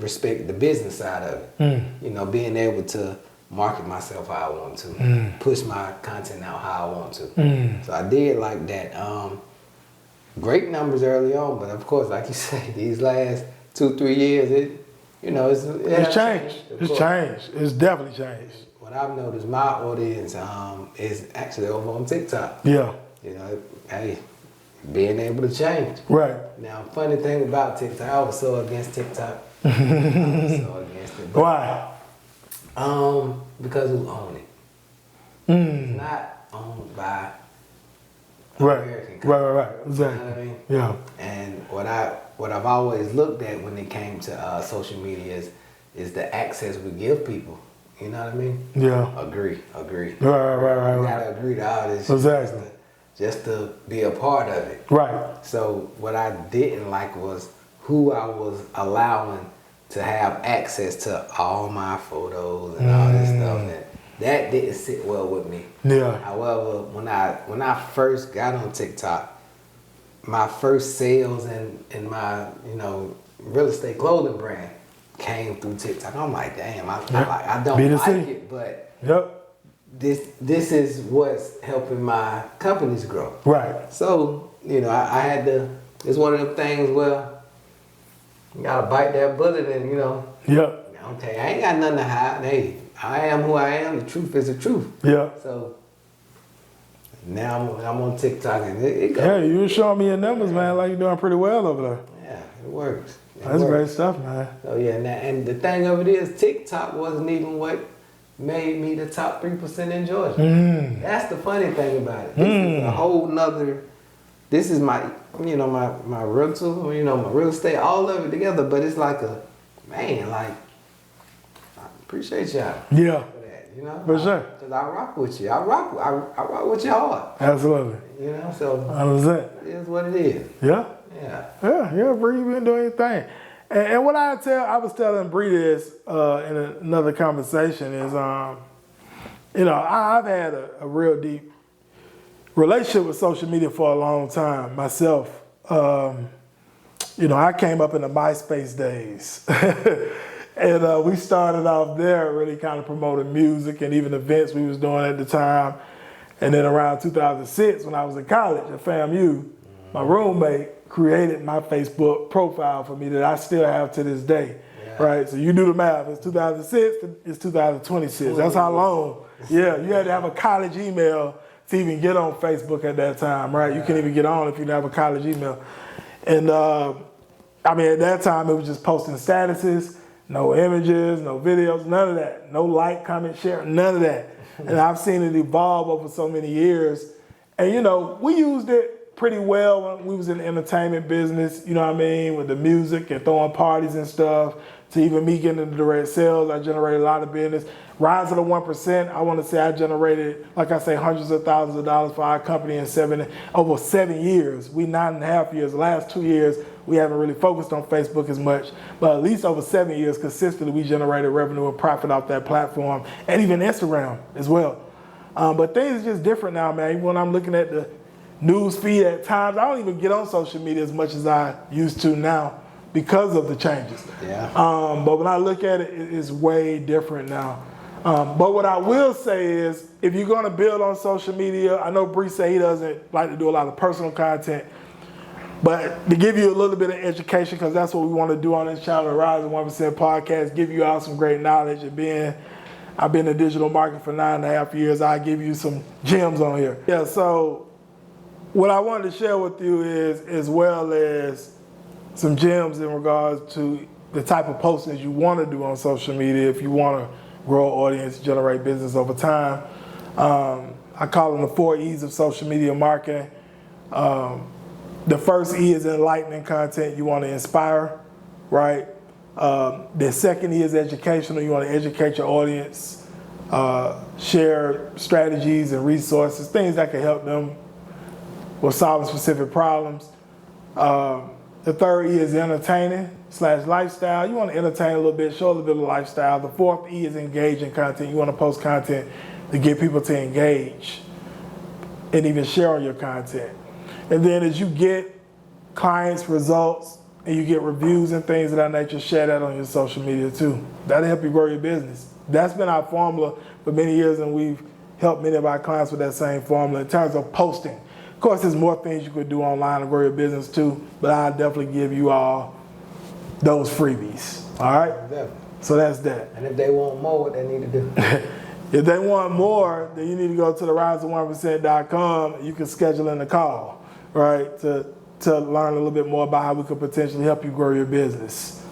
respect the business side of it. Being able to market myself how I want to, push my content out how I want to. So I did like that. Great numbers early on, but of course, like you say, these last 2-3 years, it's changed. It's changed. It's definitely changed. What I've noticed, my audience is actually over on TikTok. Yeah. Hey, being able to change. Right. Now, funny thing about TikTok, I was so against TikTok. I was so against it. Why? Because who owned it? It's not owned by American company. Right. Exactly. You know what I mean? Yeah. And what I've always looked at when it came to social media is the access we give people. You know what I mean? Yeah. Agree. Right. You gotta agree to all this. Exactly. Just to be a part of it. Right. So what I didn't like was who I was allowing to have access to all my photos and all this stuff. And that didn't sit well with me. Yeah. However, when I first got on TikTok, my first sales in my real estate clothing brand came through TikTok. I'm like, damn, I don't B2C. Like it, but this is what's helping my companies grow. Right. So, I had to, it's one of them things where you gotta bite that bullet and, okay, I ain't got nothing to hide. Hey, I am who I am. The truth is the truth. Yeah. So now I'm on TikTok and it goes. Yeah, you were showing me your numbers, man, like you're doing pretty well over there. Yeah, it works. That's great stuff, man. So yeah, and the thing of it is, TikTok wasn't even what made me the top 3% in Georgia. That's the funny thing about it. This is a whole nother. This is my, my rental, my real estate, all of it together. But it's like I appreciate y'all. Yeah. For that, For sure. Because I rock with you. I rock with you hard. Absolutely. So 100%. It is what it is. Yeah. Yeah, Bri, you been doing your thing. And what I was telling Bri this in another conversation is, I've had a real deep relationship with social media for a long time myself. I came up in the MySpace days. And we started off there really kind of promoting music and even events we was doing at the time. And then around 2006, when I was in college at FAMU, my roommate created my Facebook profile for me that I still have to this day, right? So you do the math. It's 2006, it's 2026. That's how long. Yeah, you had to have a college email to even get on Facebook at that time, right? You couldn't even get on if you didn't have a college email. And at that time, it was just posting statuses, no images, no videos, none of that. No like, comment, share, none of that. And I've seen it evolve over so many years. And, we used it pretty well when we was in the entertainment business, with the music and throwing parties and stuff, to even me getting into direct sales. I generated a lot of business. Rise of the 1%, I want to say I generated, like I say, hundreds of thousands of dollars for our company in over 7 years. We 9.5 years. The last 2 years, we haven't really focused on Facebook as much, but at least over 7 years consistently, we generated revenue and profit off that platform, and even Instagram as well. But things are just different now, man. When I'm looking at the news feed at times, I don't even get on social media as much as I used to now because of the changes. Yeah. But when I look at it, it's way different now. But what I will say is, if you're going to build on social media, I know Bri said he doesn't like to do a lot of personal content, but to give you a little bit of education, because that's what we want to do on this channel, the Rise of 1% podcast, give you all some great knowledge. I've been in digital marketing for 9.5 years. I give you some gems on here. Yeah, so what I wanted to share with you is, as well as some gems in regards to the type of postings you want to do on social media if you want to grow an audience, generate business over time. I call them the 4 E's of social media marketing. The first E is enlightening content. You want to inspire, right? The second E is educational. You want to educate your audience, share strategies and resources, things that can help them with solving specific problems. The third E is entertaining / lifestyle. You want to entertain a little bit, show a little bit of lifestyle. The fourth E is engaging content. You want to post content to get people to engage and even share on your content. And then as you get clients, results, and you get reviews and things of that nature, share that on your social media too. That'll help you grow your business. That's been our formula for many years, and we've helped many of our clients with that same formula in terms of posting. Of course, there's more things you could do online to grow your business too, but I'll definitely give you all those freebies. All right? Definitely. So that's that. And if they want more, what they need to do? If they want more, then you need to go to the riseof1%.com. You can schedule in a call, right, to learn a little bit more about how we could potentially help you grow your business.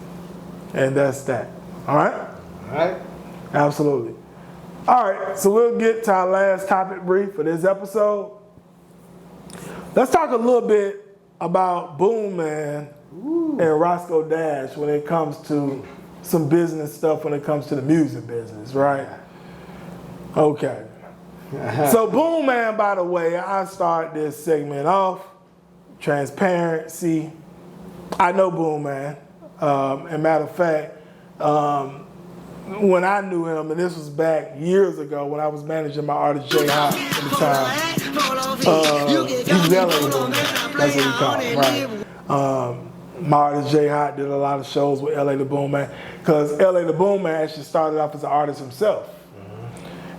And that's that. All right? All right. Absolutely. All right, so we'll get to our last topic, Bri, for this episode. Let's talk a little bit about Boom Man and Roscoe Dash when it comes to some business stuff, when it comes to the music business, right? Okay. So Boom Man, by the way, I start this segment off. Transparency. I know Boom Man. And matter of fact, when I knew him, and this was back years ago when I was managing my artist J Hot at the time. He was LA Boom Man. That's what we call him, right? My artist J Hot did a lot of shows with LA the Boom Man, because LA the Boom Man actually started off as an artist himself.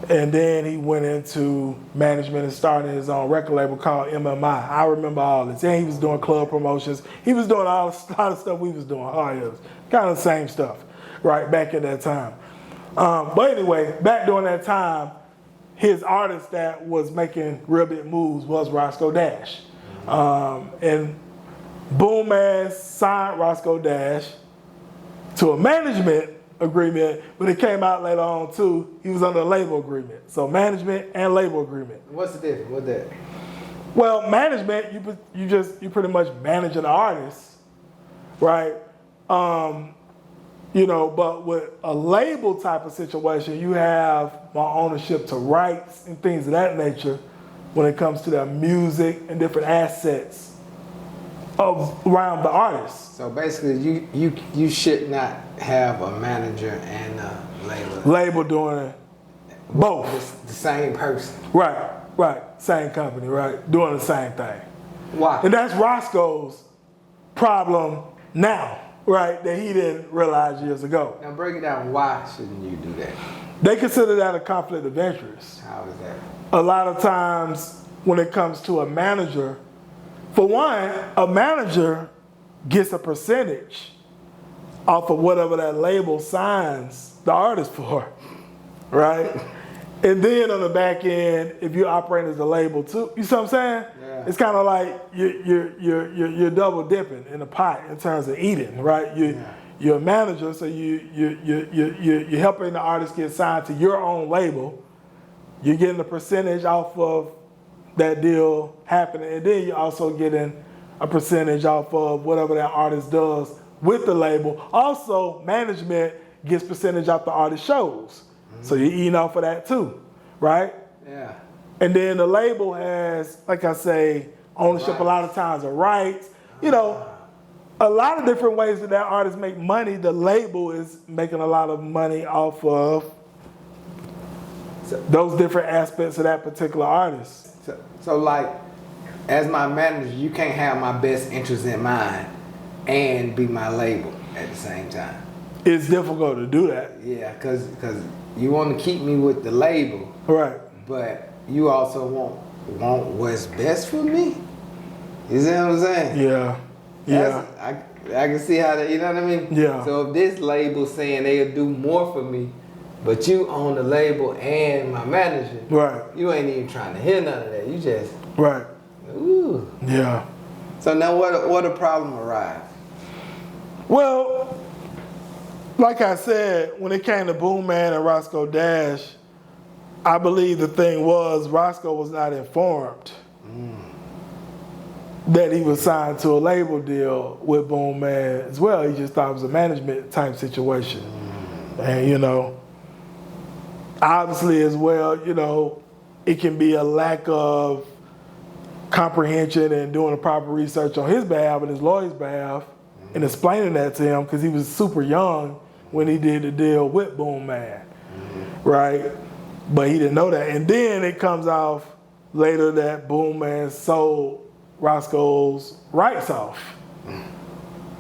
And then he went into management and started his own record label called MMI. I remember all this. And he was doing club promotions. He was doing a lot of stuff we was doing. Oh, yeah, kind of the same stuff, right, back at that time. But anyway, back during that time, his artist that was making real big moves was Roscoe Dash. And Boom Man signed Roscoe Dash to a management agreement, but it came out later on too. He was under a label agreement. So management and label agreement. What's the difference? What's that? Well, management, you pretty much manage an artist, right? You know, but with a label type of situation, you have more ownership to rights and things of that nature when it comes to their music and different assets around the artist. So basically, you should not have a manager and a label. Label doing both. The same person. Right. Same company, right? Doing the same thing. Why? And that's Roscoe's problem now, right? That he didn't realize years ago. Now break it down. Why shouldn't you do that? They consider that a conflict of interest. How is that? A lot of times when it comes to a manager, for one, a manager gets a percentage off of whatever that label signs the artist for, right? And then on the back end, if you operate as a label too, you see what I'm saying? Yeah. It's kind of like you're double dipping in the pot in terms of eating, right? You're a manager, so you're helping the artist get signed to your own label. You're getting a percentage off of that deal happening, and then you're also getting a percentage off of whatever that artist does with the label. Also, management gets percentage off the artist shows. So you're eating off of that too, right? Yeah. And then the label has, like I say, ownership a lot of times of rights. You know, a lot of different ways that artists make money. The label is making a lot of money off of those different aspects of that particular artist. So like, as my manager, you can't have my best interest in mind and be my label at the same time. It's difficult to do that. Yeah, because you want to keep me with the label. Right. But you also want what's best for me. You see what I'm saying? Yeah. Yeah. I can see how that, you know what I mean? Yeah. So if this label saying they'll do more for me, but you own the label and my manager, right? You ain't even trying to hear none of that. You just right. Ooh. Yeah. So now what a problem arise? Well, like I said, when it came to Boom Man and Roscoe Dash, I believe the thing was Roscoe was not informed that he was signed to a label deal with Boom Man as well. He just thought it was a management type situation. And, you know, obviously as well, you know, it can be a lack of comprehension and doing the proper research on his behalf and his lawyer's behalf and explaining that to him because he was super young when he did the deal with Boom Man, right? But he didn't know that. And then it comes off later that Boom Man sold Roscoe's rights off,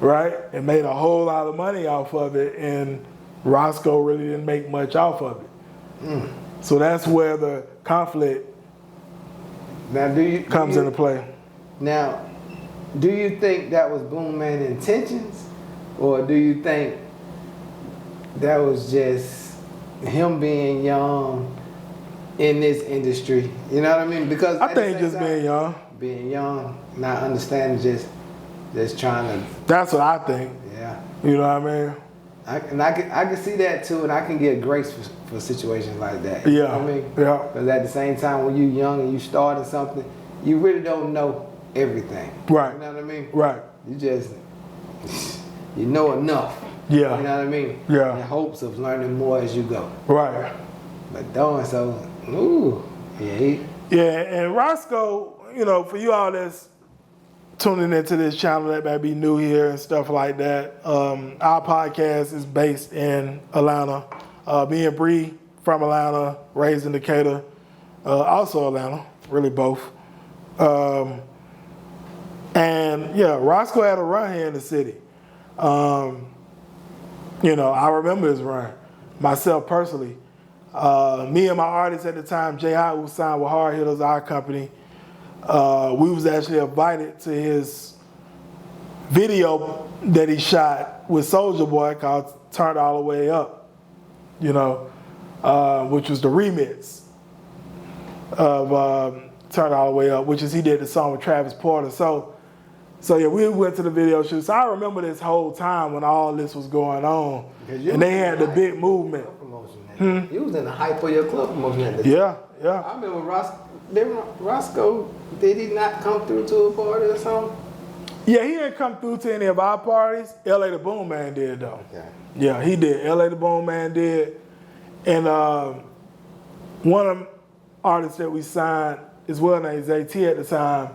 right? And made a whole lot of money off of it, and Roscoe really didn't make much off of it. So that's where the conflict now comes into play. Now, do you think that was Boom Man's intentions, or do you think that was just him being young in this industry? You know what I mean? Because I think just being young, not understanding, just trying to. That's what I think. Yeah. You know what I mean? I can see that too, and I can get grace for situations like that. Yeah. You know what I mean? Yeah. Because at the same time, when you're young and you starting something, you really don't know everything. Right. You know what I mean? Right. You know enough. Yeah. You know what I mean? Yeah. In hopes of learning more as you go. Right. But doing so, ooh, yeah. Yeah, and Roscoe, you know, for you all that's tuning into this channel that may be new here and stuff like that, our podcast is based in Atlanta. Me and Bri from Atlanta, raised in Decatur, also Atlanta, really both. And yeah, Roscoe had a run here in the city. You know, I remember his run, myself personally. Me and my artist at the time, Jay Hot, who signed with Hard Hitters, our company, we was actually invited to his video that he shot with Soulja Boy called Turned All the Way Up, you know, which was the remix of Turned All the Way Up, which is he did the song with Travis Porter. So yeah, we went to the video shoot. So I remember this whole time when all this was going on, and they had the big movement. You was in the hype of your club promotion at the time. Yeah. I remember Roscoe, did he not come through to a party or something? Yeah, he didn't come through to any of our parties. LA the Boom Man did though. Okay. Yeah, he did. LA the Boom Man did. And one of the artists that we signed as well named ZT at the time,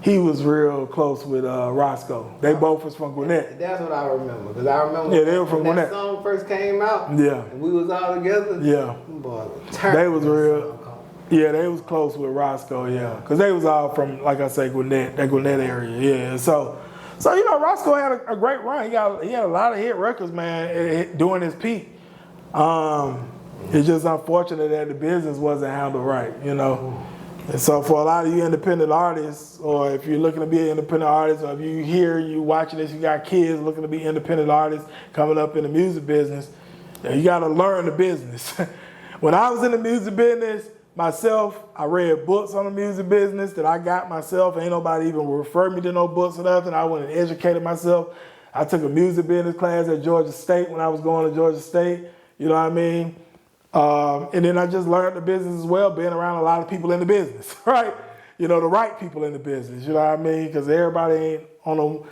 he was real close with Roscoe. They both was from Gwinnett. That's what I remember. Because I remember they were from when Gwinnett. that song first came out. Yeah. And we was all together. Yeah. Boy, they was real. Yeah, they was close with Roscoe, yeah. Because they was all from, like I say, Gwinnett, that Gwinnett area, yeah. So you know, Roscoe had a great run. He had a lot of hit records, man, during his peak. It's just unfortunate that the business wasn't handled right, you know. And so for a lot of you independent artists, or if you're looking to be an independent artist, or if you watching this, you got kids looking to be independent artists coming up in the music business, you got to learn the business. When I was in the music business, myself, I read books on the music business that I got myself. Ain't nobody even referred me to no books or nothing. I went and educated myself. I took a music business class at Georgia State when I was going to Georgia State. You know what I mean? And then I just learned the business as well, being around a lot of people in the business, right? You know, the right people in the business, you know what I mean? Because everybody ain't on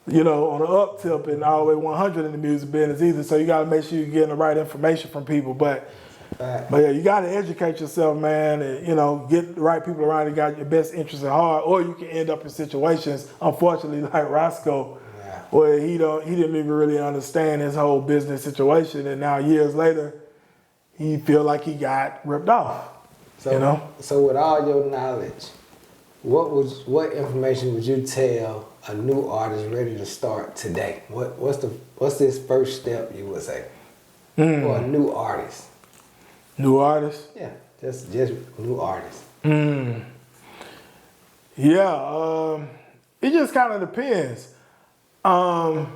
you know, on the up tip and all the way 100 in the music business either. So you got to make sure you're getting the right information from people. But yeah, you got to educate yourself, man, and, you know, get the right people around you got your best interests at heart, or you can end up in situations, unfortunately, like Roscoe, where he didn't even really understand his whole business situation, and now years later, he feel like he got ripped off. So, you know? So with all your knowledge, what information would you tell a new artist ready to start today? What's this first step you would say for a new artist? New artist? Yeah, just new artist. Yeah, it just kind of depends on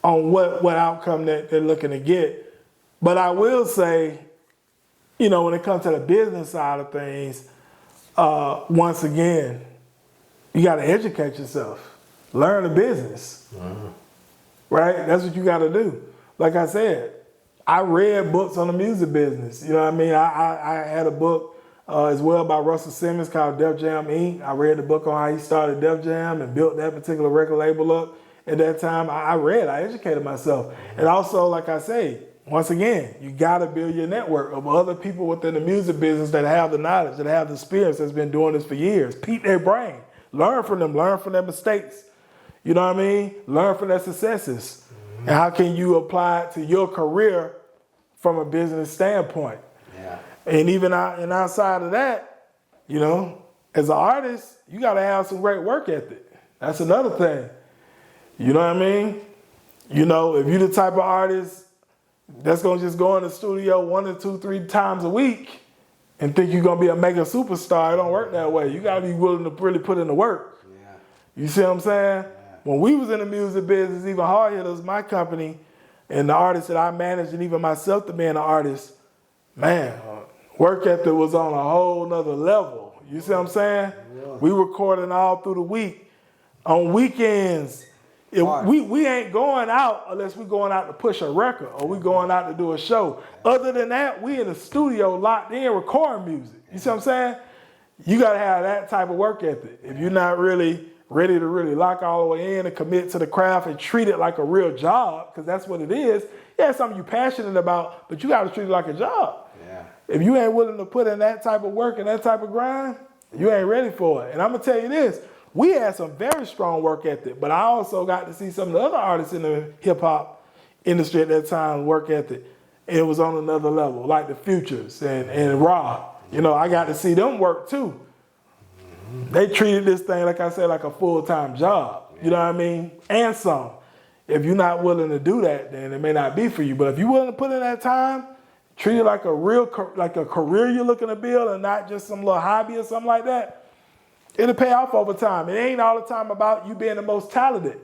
what outcome that they're looking to get. But I will say, you know, when it comes to the business side of things, once again, you got to educate yourself, learn the business, right? That's what you got to do. Like I said, I read books on the music business. You know what I mean? I had a book as well by Russell Simmons called Def Jam Inc. I read the book on how he started Def Jam and built that particular record label up. At that time, I educated myself. And also, like I say, once again, you got to build your network of other people within the music business that have the knowledge, that have the experience, that's been doing this for years. Peep their brain. Learn from them. Learn from their mistakes. You know what I mean? Learn from their successes. And how can you apply it to your career from a business standpoint? Yeah. And even outside of that, you know, as an artist, you got to have some great work ethic. That's another thing. You know what I mean? You know, if you're the type of artist that's going to just go in the studio 1 or 2, 3 times a week and think you're going to be a mega superstar, it don't work that way. You got to be willing to really put in the work. Yeah. You see what I'm saying? Yeah. When we was in the music business, even Hard Hitters, my company, and the artists that I managed, and even myself to being an artist, man, work ethic was on a whole nother level. You see what I'm saying? Yeah. We recording all through the week. On weekends, we ain't going out unless we going out to push a record or we going out to do a show. Other than that, we in the studio locked in recording music. You see what I'm saying? You got to have that type of work ethic. If you're not really ready to really lock all the way in and commit to the craft and treat it like a real job, because that's what it is. Yeah, it's something you're passionate about, but you got to treat it like a job. Yeah. If you ain't willing to put in that type of work and that type of grind, you ain't ready for it. And I'm going to tell you this. We had some very strong work ethic, but I also got to see some of the other artists in the hip-hop industry at that time work ethic. It was on another level, like the Futures and Raw. You know, I got to see them work too. They treated this thing, like I said, like a full-time job. You know what I mean? And some. If you're not willing to do that, then it may not be for you. But if you're willing to put in that time, treat it like a real, like a career you're looking to build and not just some little hobby or something like that, it'll pay off over time. It ain't all the time about you being the most talented.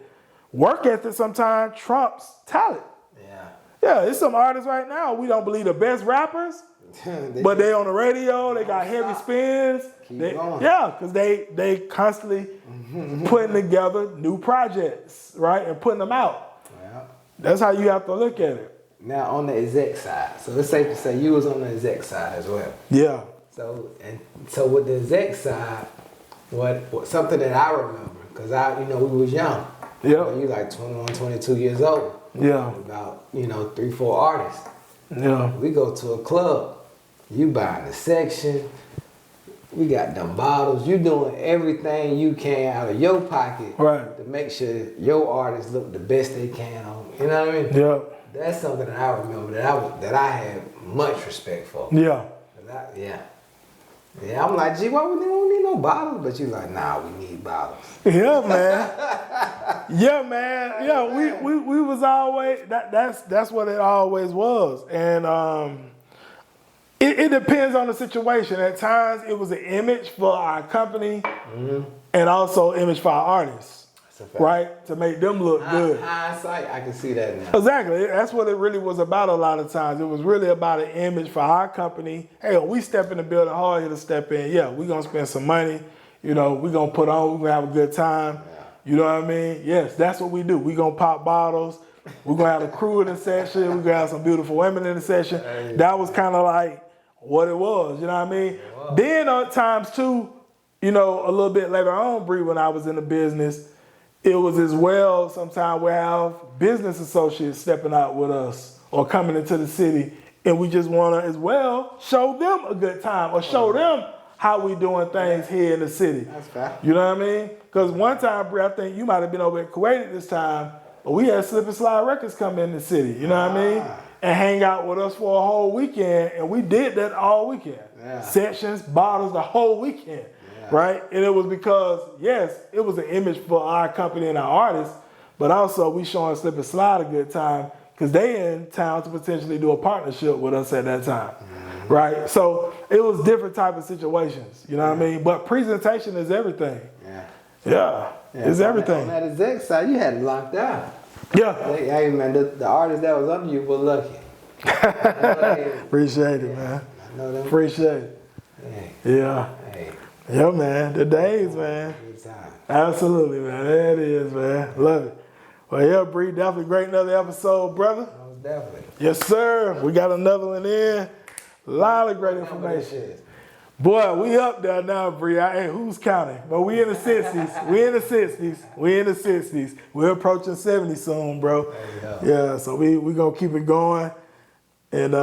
Work ethic sometimes trumps talent. Yeah. Yeah, there's some artists right now, we don't believe the best rappers, but they on the radio, they got heavy spins. Keep going. Yeah, because they constantly putting together new projects, right, and putting them out. Yeah. That's how you have to look at it. Now, on the exec side, so it's safe to say you was on the exec side as well. Yeah. So with the exec side, what something that I remember, because we was young. Yeah. You like 21, 22 years old. Yeah. About, 3, 4 artists. Yeah. We go to a club. You buying the section. We got them bottles. You doing everything you can out of your pocket, right, to make sure your artists look the best they can on. You know what I mean? Yeah. That's something that I remember that I had much respect for. Yeah. Yeah, I'm like, gee, why we don't need no bottles? But you like, nah, we need bottles. Yeah, man. Yeah, man. Yeah, we was always that's what it always was. And it depends on the situation. At times it was an image for our company and also image for our artists. Right? To make them look good. Hindsight, I can see that now. Exactly. That's what it really was about a lot of times. It was really about an image for our company. Hey, when we step in the building, Hard Hitter step in. Yeah, we're going to spend some money. We're going to put on. We're going to have a good time. Yeah. You know what I mean? Yes, that's what we do. We're going to pop bottles. We're going to have a crew in the session. We're going to have some beautiful women in the session. Hey. That was kind of like what it was. You know what I mean? Then at times, too, a little bit later on, Bri, when I was in the business, it was as well, sometimes we have business associates stepping out with us or coming into the city, and we just want to as well show them a good time or show them how we doing things here in the city. That's fair. You know what I mean? Because one time, Bri, I think you might have been over at Kuwait at this time, but we had Slip and Slide Records come in the city, you know what I mean? And hang out with us for a whole weekend, and we did that all weekend. Yeah. Sessions, bottles, the whole weekend. Right? And it was because, yes, it was an image for our company and our artists, but also we showing Slip and Slide a good time because they in town to potentially do a partnership with us at that time. Mm-hmm. Right? So it was different type of situations, you know what I mean? But presentation is everything. Yeah. It's everything. On that exec side, you had it locked down. Yeah. Hey, man, the artist that was under you was lucky. Appreciate it, man. I know them. Appreciate it. Yeah. Yeah, man. The days, man. Good time. Absolutely, man. There it is, man. Love it. Well, yeah, Bri, definitely great another episode, brother. Definitely. Yes, sir. We got another one in. A lot of great information. Boy, we up there now, Bri. Hey, who's counting? But we in the 60s. We in the 60s. We in the 60s. We're approaching 70 soon, bro. Yeah, so we going to keep it going. And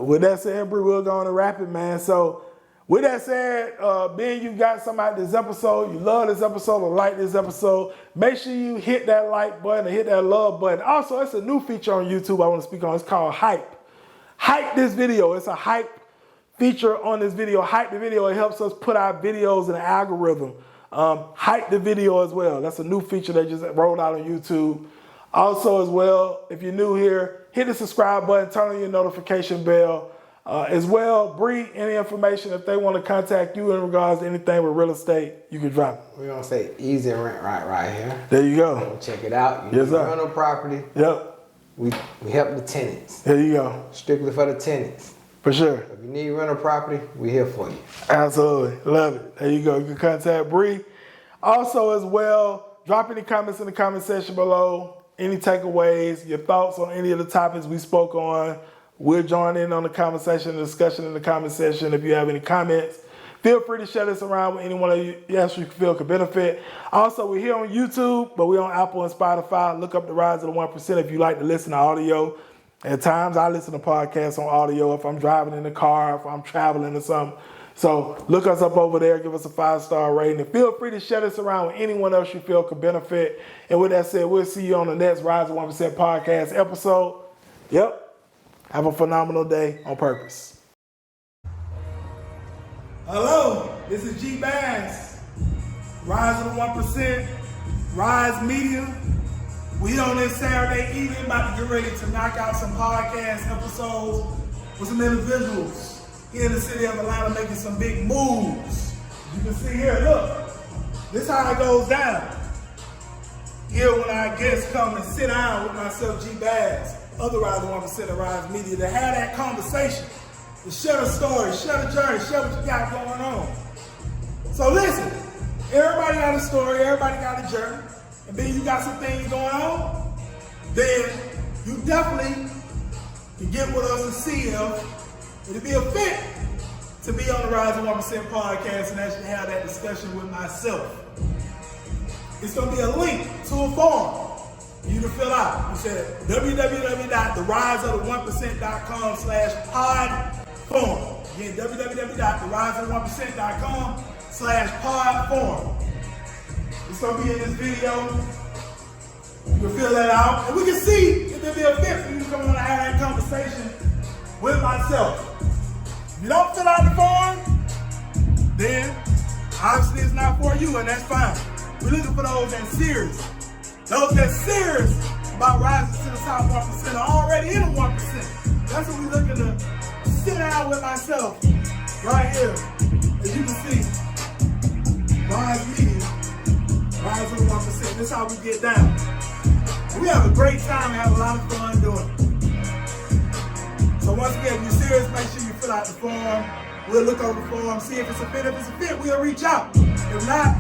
with that said, Bri, we're going to wrap it, man. So, with that said, Ben, you got something out of this episode, you love this episode or like this episode, make sure you hit that like button and hit that love button. Also, it's a new feature on YouTube I want to speak on. It's called Hype. Hype this video. It's a hype feature on this video. Hype the video. It helps us put our videos in the algorithm. Hype the video as well. That's a new feature that just rolled out on YouTube. Also as well, if you're new here, hit the subscribe button, turn on your notification bell. As well, Bri, any information, if they want to contact you in regards to anything with real estate, you can drop it. We're going to say easy rent right here. There you go. Check it out. Yes, sir. Rental property. Yep. We help the tenants. There you go. Strictly for the tenants. For sure. If you need rental property, we're here for you. Absolutely. Love it. There you go. You can contact Bri. Also as well, drop any comments in the comment section below. Any takeaways, your thoughts on any of the topics we spoke on. We'll join in on the conversation, the discussion in the comment section. If you have any comments, feel free to share this around with anyone of you you feel could benefit. Also, we're here on YouTube, but we're on Apple and Spotify. Look up The Rise of the 1% if you like to listen to audio. At times, I listen to podcasts on audio if I'm driving in the car, if I'm traveling or something. So look us up over there, give us a 5-star rating, and feel free to share this around with anyone else you feel could benefit. And with that said, we'll see you on the next Rise of 1% podcast episode. Yep. Have a phenomenal day on purpose. Hello, this is G Bass, Rise of the 1%, Rise Media. We on this Saturday evening about to get ready to knock out some podcast episodes with some individuals here in the city of Atlanta making some big moves. You can see here, look, this is how it goes down. Here when our guests come and sit down with myself, G Bass, other Rise of 1% of Rise Media, to have that conversation, to share the story, share the journey, share what you got going on. So listen, everybody got a story, everybody got a journey, and then you got some things going on, then you definitely can get with us and see if it'll be a fit to be on the Rise of 1% podcast and actually have that discussion with myself. It's going to be a link to a form you can fill out. You said www.theriseofthe1%.com/pod-form. Again, www.theriseofthe1%.com/pod-form. It's going to be in this video. You can fill that out. And we can see if there'll be a fit for you to come on and have that conversation with myself. If you don't fill out the form, then obviously it's not for you, and that's fine. We're looking for those that's serious. Those that's serious about rising to the top 1% are already in the 1%. That's what we're looking to sit down with myself right here. As you can see, Rise Media, Rise of the 1%. This is how we get down. We have a great time and have a lot of fun doing it. So once again, if you're serious, make sure you fill out the form. We'll look over the form, see if it's a fit. If it's a fit, we'll reach out. If not,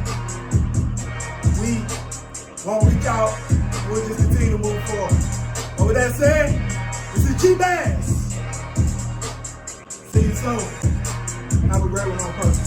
we won't reach out. We'll just continue to move forward. But with that said, this is G Bass. See you soon. Have a great one on purpose.